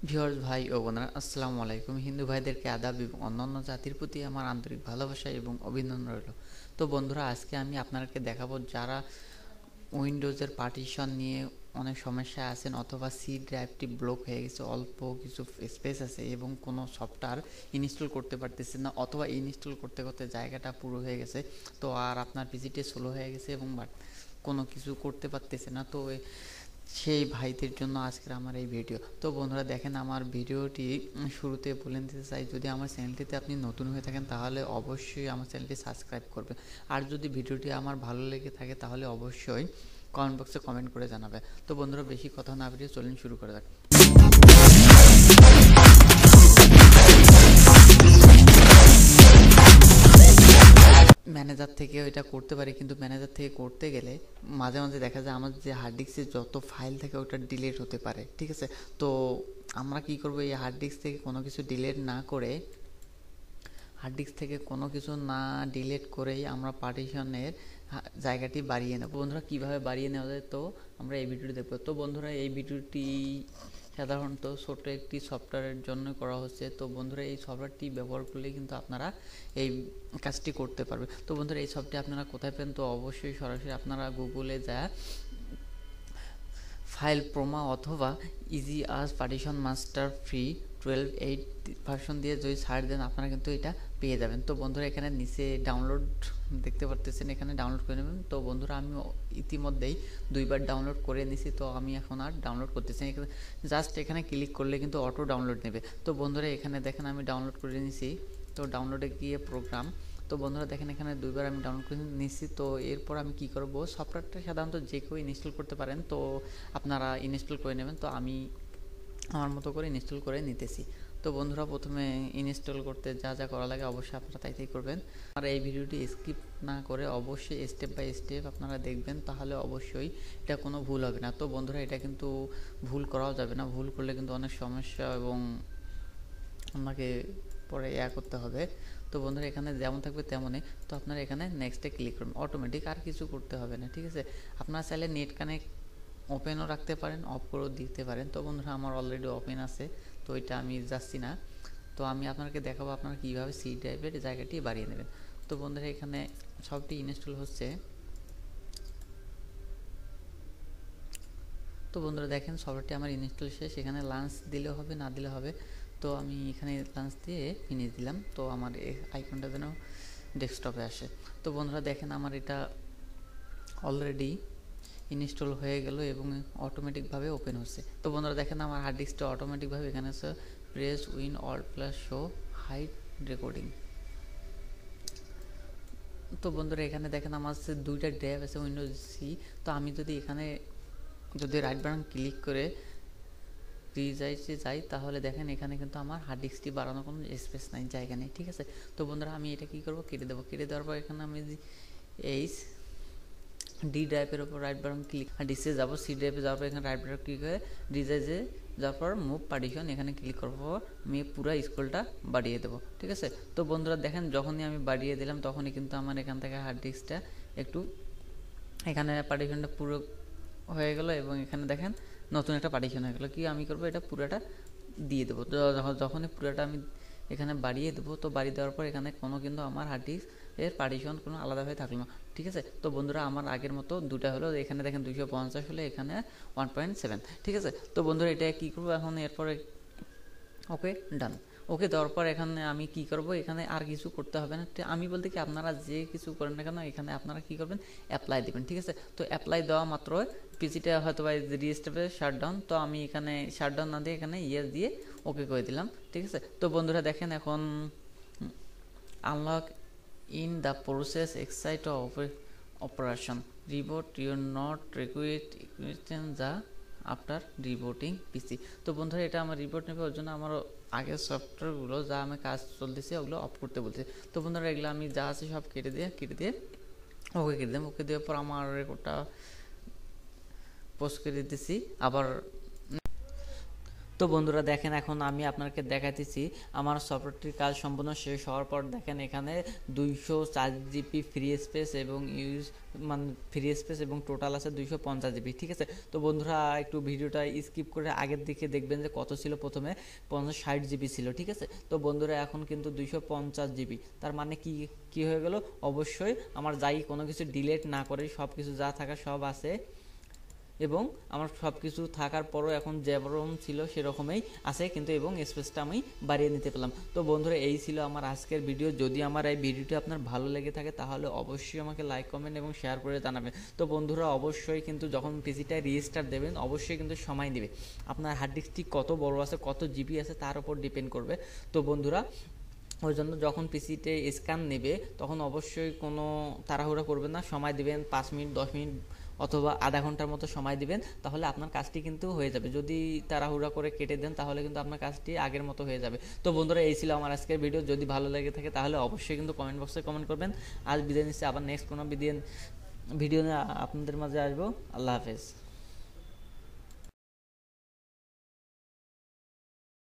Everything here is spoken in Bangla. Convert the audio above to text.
ভিউয়ার্স ভাই ও বোনেরা আসসালামু আলাইকুম। হিন্দু ভাইদেরকে আদাব এবং অন্যান্য জাতির প্রতি আমার আন্তরিক ভালোবাসা এবং অভিনন্দন রইল। তো বন্ধুরা, আজকে আমি আপনাদেরকে দেখাবো যারা উইন্ডোজের পার্টিশন নিয়ে অনেক সমস্যায় আছেন অথবা সি ড্রাইভটি ব্লক হয়ে গেছে, অল্প কিছু স্পেস আছে এবং কোনো সফটওয়্যার ইনস্টল করতে পারতেছেন না অথবা ইনস্টল করতে করতে জায়গাটা পুরো হয়ে গেছে, তো আর আপনার পিসিটি স্লো হয়ে গেছে এবং কোনো কিছু করতে পারতেছে না। তো সেই ভাইদের জন্য আজকের আমার এই ভিডিও। তো বন্ধুরা দেখেন, আমার ভিডিওটি শুরুতে বলে দিতে চাই, যদি আমার চ্যানেলটিতে আপনি নতুন হয়ে থাকেন তাহলে অবশ্যই আমার চ্যানেলটি সাবস্ক্রাইব করবেন। আর যদি ভিডিওটি আমার ভালো লেগে থাকে তাহলে অবশ্যই কমেন্ট বক্সে কমেন্ট করে জানাবে। তো বন্ধুরা, বেশি কথা না বেরিয়ে চলুন শুরু করে যাক। ম্যানেজার থেকে এটা করতে পারি, কিন্তু ম্যানেজার থেকে করতে গেলে মাঝে মাঝে দেখা যায় আমার যে হার্ড ডিস্কে যত ফাইল থাকে ওটা ডিলিট হতে পারে, ঠিক আছে। তো আমরা কি করব, এই হার্ড ডিস্ক থেকে কোনো কিছু ডিলিট না করে করেই আমরা পার্টিশনের জায়গাটি বাড়িয়ে নেব। বন্ধুরা, কীভাবে বাড়িয়ে নেওয়া যায় তো আমরা এই ভিডিওটি দেখব। তো বন্ধুরা, এই ভিডিওটি সাধারণত ছোট একটি সফটওয়্যারের জন্য করা হচ্ছে। তো বন্ধুরা, এই সফটওয়্যারটি ব্যবহার করলে কিন্তু আপনারা এই কাজটি করতে পারবে। তো বন্ধুরা, এই সফটওয়্যারটি আপনারা কোথায় পেন? তো অবশ্যই সরাসরি আপনারা গুগলে যা ফাইল প্রোমা অথবা ইজি আস পার্টিশন মাস্টার ফ্রি 12.8 ভার্সন দিয়ে যদি সার্চ দেন আপনারা কিন্তু এটা পেয়ে যাবেন। তো বন্ধুরা, এখানে নিচে ডাউনলোড দেখতে পারতেছেন, এখানে ডাউনলোড করে নেবেন। তো বন্ধুরা, আমি ইতিমধ্যেই 2বার ডাউনলোড করে নিছি, তো আমি এখন আর ডাউনলোড করতেছি না। জাস্ট এখানে ক্লিক করলে কিন্তু অটো ডাউনলোড নেবে। তো বন্ধুরা, এখানে দেখেন আমি ডাউনলোড করে নিছি। তো ডাউনলোডে গিয়ে প্রোগ্রাম, তো বন্ধুরা দেখেন এখানে 2বার আমি ডাউনলোড করে নিচ্ছি। তো এরপর আমি কি করব, সফটওয়্যারটা সাধারণত যে কেউ ইনস্টল করতে পারেন, তো আপনারা ইনস্টল করে নেবেন। তো আমি আমার মতো করে ইনস্টল করে নিতেছি। তো বন্ধুরা, প্রথমে ইনস্টল করতে যা যা করা লাগে অবশ্যই আপনারা তাই করবেন। আর এই ভিডিওটি স্কিপ না করে অবশ্যই স্টেপ বাই স্টেপ আপনারা দেখবেন, তাহলে অবশ্যই এটা কোনো ভুল হবে না। তো বন্ধুরা, এটা কিন্তু ভুল করাও যাবে না, ভুল করলে কিন্তু অনেক সমস্যা এবং আপনাকে পরে করতে হবে। তো বন্ধুরা, এখানে যেমন থাকবে তেমনই। তো আপনারা এখানে নেক্সটে ক্লিক করবেন, অটোমেটিক, আর কিছু করতে হবে না, ঠিক আছে। আপনারা চাইলে নেট কানেক্ট ওপেনও রাখতে পারেন, অফ করেও দিতে পারেন। তো বন্ধুরা, আমার অলরেডি ওপেন আছে, তো এটা আমি যাচ্ছি না। তো আমি আপনাকে দেখাবো আপনারা কীভাবে সি ড্রাইভের জায়গাটি বাড়িয়ে নেবেন। তো বন্ধুরা, এখানে সবটি ইনস্টল হচ্ছে। তো বন্ধুরা দেখেন, সফটওয়্যারটি আমার ইনস্টল শেষ। এখানে লাঞ্চ দিলেও হবে, না দিলে হবে। তো আমি এখানে লাঞ্চ দিয়ে ফিনিশ দিলাম, তো আমার আইকনটা যেন ডেস্কটপে আসে। তো বন্ধুরা দেখেন, আমার এটা অলরেডি ইনস্টল হয়ে গেল এবং অটোমেটিকভাবে ওপেন হচ্ছে। তো বন্ধুরা দেখেন, আমার হার্ড ডিস্কটা অটোমেটিকভাবে এখানে আছে press win alt plus show hide recording. তো বন্ধুরা, এখানে দেখেন আমার হচ্ছে 2টা ড্রাইভ আছে উইন্ডোজ সি। তো আমি যদি রাইট বাটন ক্লিক করে রিসাইজে যাই তাহলে দেখেন এখানে কিন্তু আমার হার্ড ডিস্কটি বাড়ানোর কোনো স্পেস নাই, জায়গা নেই, ঠিক আছে। তো বন্ধুরা, আমি এটা কী করবো, কেটে দেবো। কেটে দেওয়ার পর এখানে আমি এই ডি ড্রাইভের উপর রাইট বাটন ক্লিক, ডিসে যাবো, সি ড্রাইভে যাওয়ার পর এখানে রাইট বাটন ক্লিক করে রিসাইজে যাওয়ার পর মুভ পার্টিশন এখানে ক্লিক করার পর আমি পুরো স্ক্রলটা বাড়িয়ে দেবো, ঠিক আছে। তো বন্ধুরা দেখেন, যখনই আমি বাড়িয়ে দিলাম তখনই কিন্তু আমার এখান থেকে হার্ড ডিস্কটা একটু এখানে পার্টিশনটা পুরো হয়ে গেল এবং এখানে দেখেন নতুন একটা পার্টিশন হয়ে গেলো। কি আমি করবো, এটা পুরোটা দিয়ে দেবো। তো যখনই পুরোটা আমি এখানে বাড়িয়ে দেবো, তো বাড়িয়ে দেওয়ার পর এখানে কিন্তু আমার হার্ড ডিস্ক এর পার্টিশন কোনো আলাদাভাবে থাকলো না, ঠিক আছে। তো বন্ধুরা, আমার আগের মতো 2টা হলো, এখানে দেখেন 250 হলে এখানে 1.7, ঠিক আছে। তো বন্ধুরা, এটা কী করবো এখন, এরপরে ওকে ডান। ওকে দেওয়ার পর এখানে আমি কি করব, এখানে আর কিছু করতে হবে না। আমি বলতে কি, আপনারা যে কিছু করেন না কেন এখানে আপনারা কি করবেন, অ্যাপ্লাই দেবেন, ঠিক আছে। তো অ্যাপ্লাই দেওয়া মাত্র পিসিটা হয়তো বা রিস্টার্টে শাটডাউন, তো আমি এখানে শাটডাউন না দিয়ে এখানে ইয়েস দিয়ে ওকে করে দিলাম, ঠিক আছে। তো বন্ধুরা দেখেন, এখন unlock in the process exit operation reboot your not required যা আফটার রিবোটিং পিসি। তো বন্ধুরা, এটা আমার রিবোট নেবে, ওর জন্য আমার আগের সফটওয়্যারগুলো যা আমি কাজ চলতেছে ওগুলো অফ করতে বলছে। তো বন্ধুরা, এগুলো আমি যা আছে সব কেটে দিয়ে ওকে কেটে দিলাম। ওকে দেওয়ার পর আমার রেকর্ডটা পোস্ট করে দিতেছি। আবার তো বন্ধুরা দেখেন, এখন আমি আপনাকে দেখাইতেছি আমার সফটওয়্যারটির কাজ সম্পূর্ণ শেষ হওয়ার পর দেখেন এখানে 204 জিবি ফ্রি স্পেস এবং ফ্রি স্পেস এবং টোটাল আছে 250 জিবি। ঠিক আছে, তো বন্ধুরা একটু ভিডিওটা স্কিপ করে আগের দিকে দেখবেন যে কত ছিল, প্রথমে 50-60 জিবি ছিল। ঠিক আছে, তো বন্ধুরা এখন কিন্তু 250 জিবি, তার মানে কি হয়ে গেল, অবশ্যই আমার যাই কোনো কিছু ডিলিট না করে সব কিছু যা থাকা সব আছে, এবং আমার সব কিছু থাকার পরও এখন যেরকম ছিল সেরকমই আছে কিন্তু, এবং স্পেসটা আমি বাড়িয়ে নিতে পেলাম। তো বন্ধুরা এই ছিল আমার আজকের ভিডিও। যদি আমার এই ভিডিওটি আপনার ভালো লেগে থাকে তাহলে অবশ্যই আমাকে লাইক, কমেন্ট এবং শেয়ার করে জানাবেন। তো বন্ধুরা অবশ্যই কিন্তু যখন পিসিটা রিস্টার্ট দেবেন অবশ্যই কিন্তু সময় নেবে, আপনার হার্ড ডিস্কটি কত বড় আছে, কত জিবি আছে তার উপর ডিপেন্ড করবে। তো বন্ধুরা ওই জন্য যখন পিসিতে স্ক্যান নেবে তখন অবশ্যই কোনো তাড়াহুড়া করবেন না, সময় দিবেন 5 মিনিট, 10 মিনিট অথবা আধা ঘন্টার মতো সময় দিবেন, তাহলে আপনার কাজটি কিন্তু হয়ে যাবে। যদি তাড়াহুড়া করে কেটে দেন তাহলে কিন্তু আপনার কাজটি আগের মতো হয়ে যাবে। তো বন্ধুরা এই ছিল আমার আজকের ভিডিও। যদি ভালো লেগে থাকে তাহলে অবশ্যই কিন্তু কমেন্ট বক্সে কমেন্ট করবেন। আজ বিদায় নিচ্ছি, আবার নেক্সট কোনো ভিডিও নিয়ে আপনাদের মাঝে আসবো। আল্লাহ হাফেজ।